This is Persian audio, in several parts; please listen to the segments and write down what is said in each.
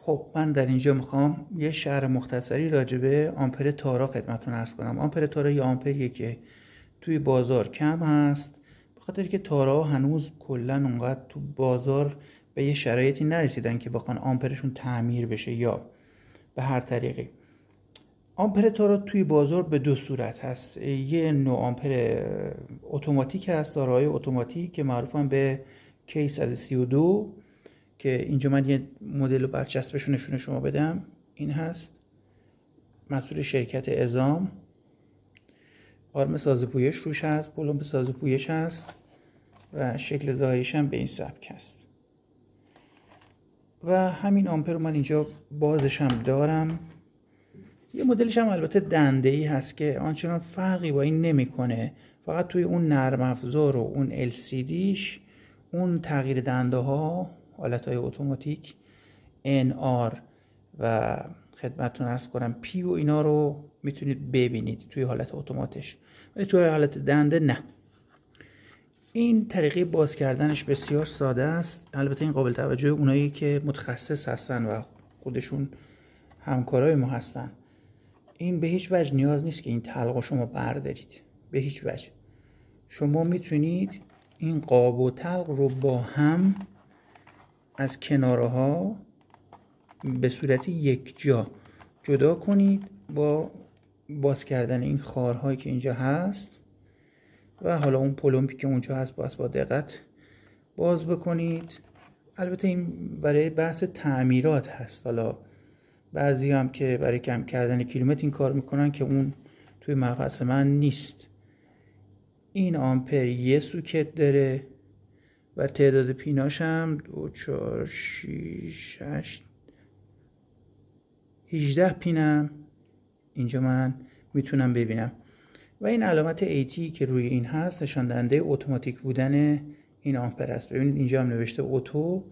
خب من در اینجا میخوام یه شرح مختصری راجع به آمپر تارا خدمتتون عرض کنم. آمپر تارا یه آمپریه که توی بازار کم هست، به خاطر که تارا هنوز کلا اونقدر تو بازار به یه شرایطی نرسیدن که بخوان آمپرشون تعمیر بشه یا به هر طریقی. آمپر تارا توی بازار به دو صورت هست. یه نوع آمپر اتوماتیک هست، دارای اتوماتیک که معروفن به K132 که اینجا من یه مدل برچسبش نشون شما بدم. این هست، مسئول شرکت ازام، آرم سازپویش روش هست، پلمپ سازپویش هست و شکل ظاهریش هم به این سبک هست. و همین آمپر رو من اینجا بازش هم دارم. یه مدلش هم البته دنده‌ای هست که آنچنان فرقی با این نمیکنه، فقط توی اون نرم افزار و اون LCDش اون تغییر دنده ها، حالتهای اتوماتیک NR و خدمتتون عرض کنم P و اینا رو میتونید ببینید توی حالت اتوماتش، ولی توی حالت دنده نه. این طریقه باز کردنش بسیار ساده است. البته این قابل توجه اونایی که متخصص هستن و خودشون همکارای ما هستن. این به هیچ وجه نیاز نیست که این تلقو شما بردارید، به هیچ وجه. شما میتونید این قاب و تلق رو با هم از کنارها به صورت یک جا جدا کنید با باز کردن این خارهایی که اینجا هست و حالا اون پلمپی که اونجا هست با دقت باز بکنید. البته این برای بحث تعمیرات هست، حالا بعضی هم که برای کم کردن کیلومتر این کار میکنن که اون توی مبحث من نیست. این آمپر یه سوکت داره و تعداد پیناش هم 2 4 6 8 18 پینم اینجا من میتونم ببینم و این علامت AT که روی این هست نشان دهنده اتوماتیک بودن این آمپر است. ببینید اینجا هم نوشته اتو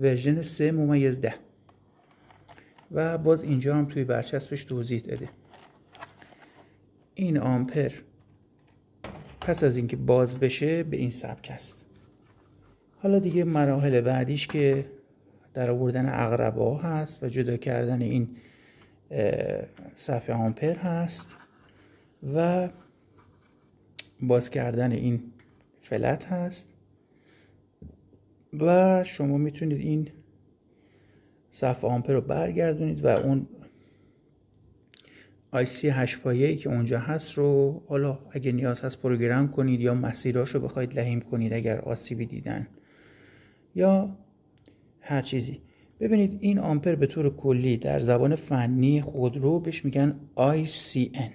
ورژن 3/10 و باز اینجا هم توی برچسبش توضیح داده. این آمپر پس از اینکه باز بشه به این سبک است. حالا دیگه مراحل بعدیش که در آوردن اقربا هست و جدا کردن این صفحه آمپر هست و باز کردن این فلت هست و شما میتونید این صفحه آمپر رو برگردونید و اون IC 8 پایه‌ای که اونجا هست رو حالا اگه نیاز هست پروگرام کنید یا مسیراشو بخواید لحیم کنید اگر آسیبی دیدن یا هر چیزی. ببینید این آمپر به طور کلی در زبان فنی خودرو بهش میگن ICN.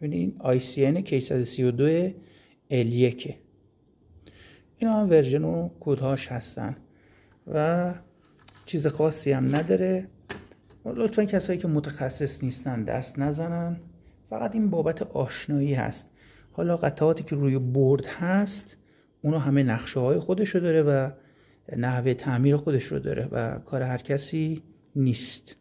ببینید این ICN K132 L1 اینا هم ورژن و کدهاش هستن و چیز خاصی هم نداره. لطفا کسایی که متخصص نیستن دست نزنن، فقط این بابت آشنایی هست. حالا قطعاتی که روی بورد هست اونا همه نقشه های خودشو داره و نحوه تعمیر خودش رو داره و کار هر کسی نیست.